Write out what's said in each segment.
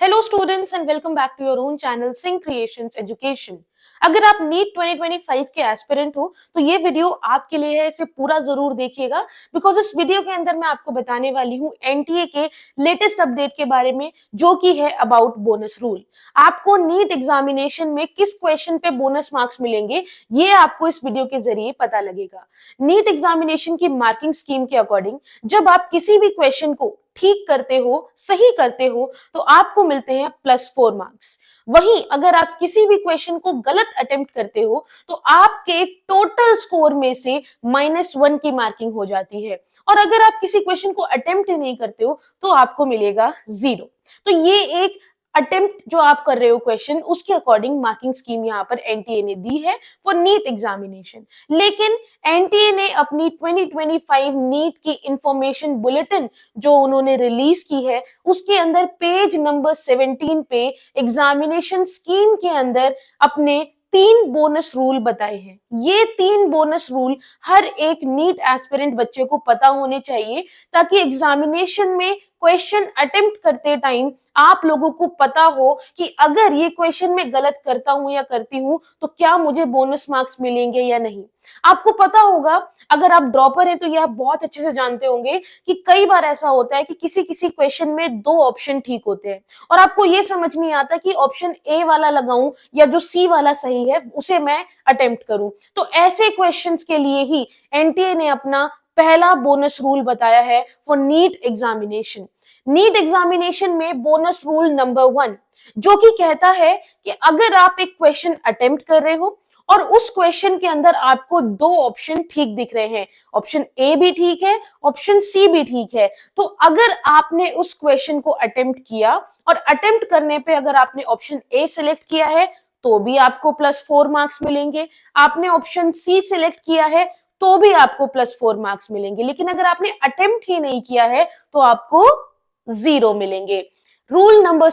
Hello students and welcome back to your own channel Singh Creations Education. अगर आप NEET 2025 के aspirant हो तो ये वीडियो आपके लिए है, इसे पूरा जरूर देखिएगा बिकॉज इस वीडियो के अंदर मैं आपको बताने वाली हूँ एनटीए के लेटेस्ट अपडेट के बारे में, जो कि है अबाउट बोनस रूल। आपको नीट एग्जामिनेशन में किस क्वेश्चन पे बोनस मार्क्स मिलेंगे ये आपको इस वीडियो के जरिए पता लगेगा। नीट एग्जामिनेशन की मार्किंग स्कीम के अकॉर्डिंग जब आप किसी भी क्वेश्चन को ठीक करते हो, सही करते हो, तो आपको मिलते हैं +4 मार्क्स। वहीं अगर आप किसी भी क्वेश्चन को गलत अटेम्प्ट करते हो तो आपके टोटल स्कोर में से -1 की मार्किंग हो जाती है। और अगर आप किसी क्वेश्चन को अटेम्प्ट ही नहीं करते हो तो आपको मिलेगा 0। तो ये एक अटेम्प्ट जो आप कर रहे हो क्वेश्चन, उसके अकॉर्डिंग मार्किंग स्कीम यहाँ पर एनटीए ने दी है फॉर नीट एग्जामिनेशन। लेकिन एनटीए ने अपनी 2025 नीट की इंफॉर्मेशन बुलेटिन जो उन्होंने रिलीज की है, उसके अंदर पेज नंबर 17 पे एग्जामिनेशन स्कीम के अंदर अपने 3 बोनस रूल बताए हैं। ये 3 बोनस रूल हर एक नीट एस्पिरेंट बच्चे को पता होने चाहिए ताकि एग्जामिनेशन में क्वेश्चन अटेम्प्ट करते टाइम आप लोगों को पता हो कि अगर ये क्वेश्चन मैं गलत करता हूं या करती हूं तो क्या मुझे बोनस मार्क्स मिलेंगे या नहीं। आपको पता होगा, अगर आप ड्रॉपर हैं तो ये आप बहुत अच्छे से जानते होंगे कि कई बार ऐसा होता है कि किसी किसी क्वेश्चन में 2 ऑप्शन ठीक होते हैं और आपको ये समझ नहीं आता कि ऑप्शन ए वाला लगाऊं या जो सी वाला सही है उसे मैं अटेम्प्ट करूं। तो ऐसे क्वेश्चंस के लिए ही एनटीए ने अपना पहला बोनस रूल बताया है for NEET examination. NEET examination में बोनस रूल नंबर 1 जो कि कहता है कि अगर आप एक क्वेश्चन अटेम्प्ट कर रहे हो और उस क्वेश्चन के अंदर आपको 2 ऑप्शन ठीक दिख रहे हैं, ऑप्शन ए भी ठीक है, ऑप्शन सी भी ठीक है, तो अगर आपने उस क्वेश्चन को अटेम्प्ट किया और अटेम्प्ट करने पे अगर आपने ऑप्शन ए सिलेक्ट किया है तो भी आपको +4 मार्क्स मिलेंगे। आपने ऑप्शन सी सिलेक्ट किया है तो भी आपको +4 मार्क्स मिलेंगे। लेकिन अगर आपने अटेम्प्ट ही नहीं किया है तो आपको 0 मिलेंगे। रूल नंबर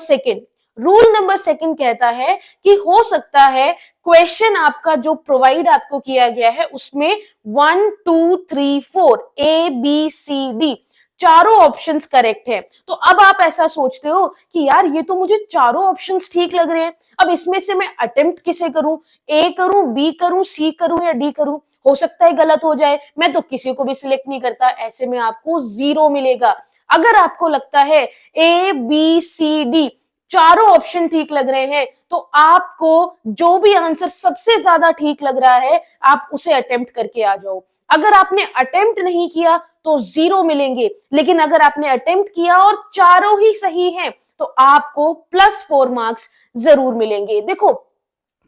सेकंड कहता है कि हो सकता है क्वेश्चन आपका जो प्रोवाइड आपको किया गया है उसमें 1 2 3 4 ए बी सी डी चारों ऑप्शंस करेक्ट है। तो अब आप ऐसा सोचते हो कि यार ये तो मुझे चारों ऑप्शंस ठीक लग रहे हैं, अब इसमें से मैं अटेम्प्ट किसे करूं, ए करूं, बी करूं, सी करूं या डी करूं, हो सकता है गलत हो जाए, मैं तो किसी को भी सिलेक्ट नहीं करता। ऐसे में आपको 0 मिलेगा। अगर आपको लगता है ए बी सी डी चारों ऑप्शन ठीक लग रहे हैं तो आपको जो भी आंसर सबसे ज्यादा ठीक लग रहा है आप उसे अटेम्प्ट करके आ जाओ। अगर आपने अटेम्प्ट नहीं किया तो 0 मिलेंगे, लेकिन अगर आपने अटेम्प्ट किया और चारों ही सही हैं तो आपको +4 मार्क्स जरूर मिलेंगे। देखो,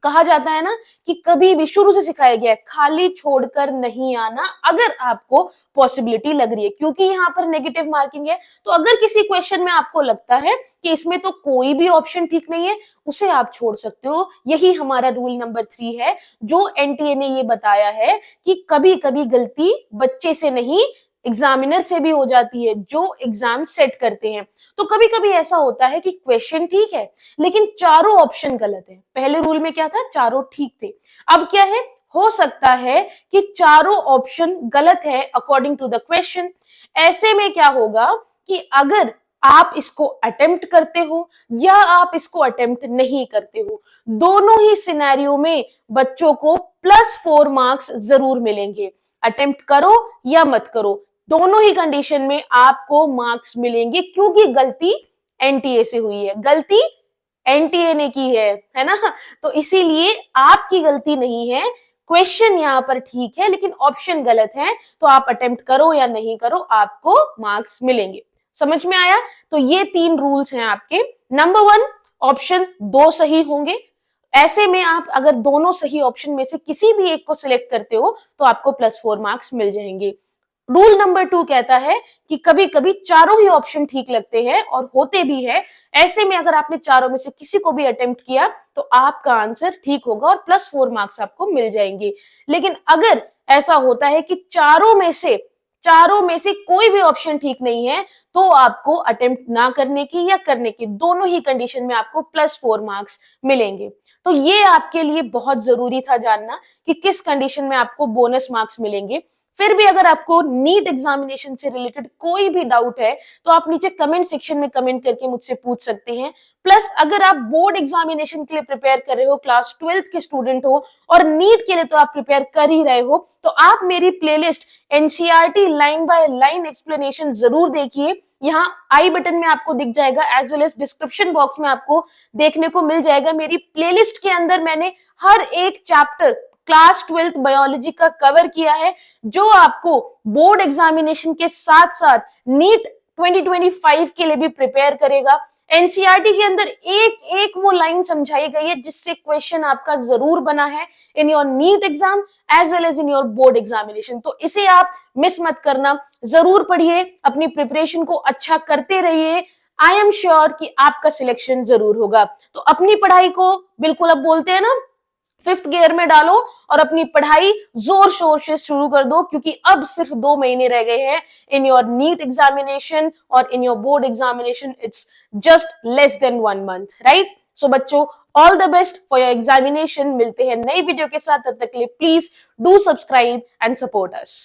कहा जाता है ना कि कभी भी शुरू से सिखाया गया है खाली छोड़कर नहीं आना अगर आपको पॉसिबिलिटी लग रही है, क्योंकि यहाँ पर नेगेटिव मार्किंग है। तो अगर किसी क्वेश्चन में आपको लगता है कि इसमें तो कोई भी ऑप्शन ठीक नहीं है, उसे आप छोड़ सकते हो। यही हमारा रूल नंबर 3 है जो एनटीए ने ये बताया है कि कभी कभी गलती बच्चे से नहीं एग्जामिनर से भी हो जाती है जो एग्जाम सेट करते हैं। तो कभी कभी ऐसा होता है कि क्वेश्चन ठीक है लेकिन चारों ऑप्शन गलत है। पहले रूल में क्या था, चारों ठीक थे। अब क्या है, हो सकता है कि चारों ऑप्शन गलत है अकॉर्डिंग टू द क्वेश्चन। ऐसे में क्या होगा कि अगर आप इसको अटेम्प्ट करते हो या आप इसको अटेम्प्ट नहीं करते हो, दोनों ही सिनेरियो में बच्चों को +4 मार्क्स जरूर मिलेंगे। अटेम्प्ट करो या मत करो, दोनों ही कंडीशन में आपको मार्क्स मिलेंगे, क्योंकि गलती एनटीए से हुई है, गलती एनटीए ने की है ना। तो इसीलिए आपकी गलती नहीं है, क्वेश्चन यहाँ पर ठीक है लेकिन ऑप्शन गलत है, तो आप अटेम्प्ट करो या नहीं करो आपको मार्क्स मिलेंगे। समझ में आया? तो ये 3 रूल्स हैं आपके। नंबर 1, ऑप्शन 2 सही होंगे। ऐसे में आप अगर दोनों सही ऑप्शन में से किसी भी एक को सिलेक्ट करते हो तो आपको +4 मार्क्स मिल जाएंगे। रूल नंबर 2 कहता है कि कभी कभी चारों ही ऑप्शन ठीक लगते हैं और होते भी है। ऐसे में अगर आपने चारों में से किसी को भी अटेम्प्ट किया तो आपका आंसर ठीक होगा और +4 मार्क्स आपको मिल जाएंगे। लेकिन अगर ऐसा होता है कि चारों में से कोई भी ऑप्शन ठीक नहीं है तो आपको अटेम्प्ट ना करने की या करने की, दोनों ही कंडीशन में आपको +4 मार्क्स मिलेंगे। तो ये आपके लिए बहुत जरूरी था जानना कि किस कंडीशन में आपको बोनस मार्क्स मिलेंगे। फिर भी अगर आपको नीट एग्जामिनेशन से रिलेटेड कोई भी डाउट है तो आप नीचे कमेंट सेक्शन में कमेंट करके मुझसे पूछ सकते हैं। प्लस अगर आप बोर्ड एग्जामिनेशन के लिए प्रिपेयर कर रहे हो, क्लास 12th के स्टूडेंट हो और नीट के लिए तो आप प्रिपेयर कर ही रहे हो, तो आप मेरी playlist NCERT line by line explanation जरूर देखिए। यहाँ आई बटन में आपको दिख जाएगा, as well as description box में आपको देखने को मिल जाएगा। मेरी प्लेलिस्ट के अंदर मैंने हर एक चैप्टर क्लास 12th बायोलॉजी का कवर किया है, जो आपको बोर्ड एग्जामिनेशन के साथ साथ नीट 2025 के लिए भी प्रिपेयर करेगा। एनसीईआरटी के अंदर एक एक वो लाइन समझाई गई है जिससे क्वेश्चन आपका जरूर बना है in your NEET exam as well as in your board examination. तो इसे आप मिस मत करना, जरूर पढ़िए, अपनी प्रिपरेशन को अच्छा करते रहिए। आई एम श्योर कि आपका सिलेक्शन जरूर होगा। तो अपनी पढ़ाई को बिल्कुल, अब बोलते हैं ना, 5th गियर में डालो और अपनी पढ़ाई जोर शोर से शुरू कर दो, क्योंकि अब सिर्फ 2 महीने रह गए हैं इन योर नीट एग्जामिनेशन और in your board examination. It's just less than 1 month, right? So बच्चों, all the best for your examination. मिलते हैं नई वीडियो के साथ, तब तक के लिए please do subscribe and support us.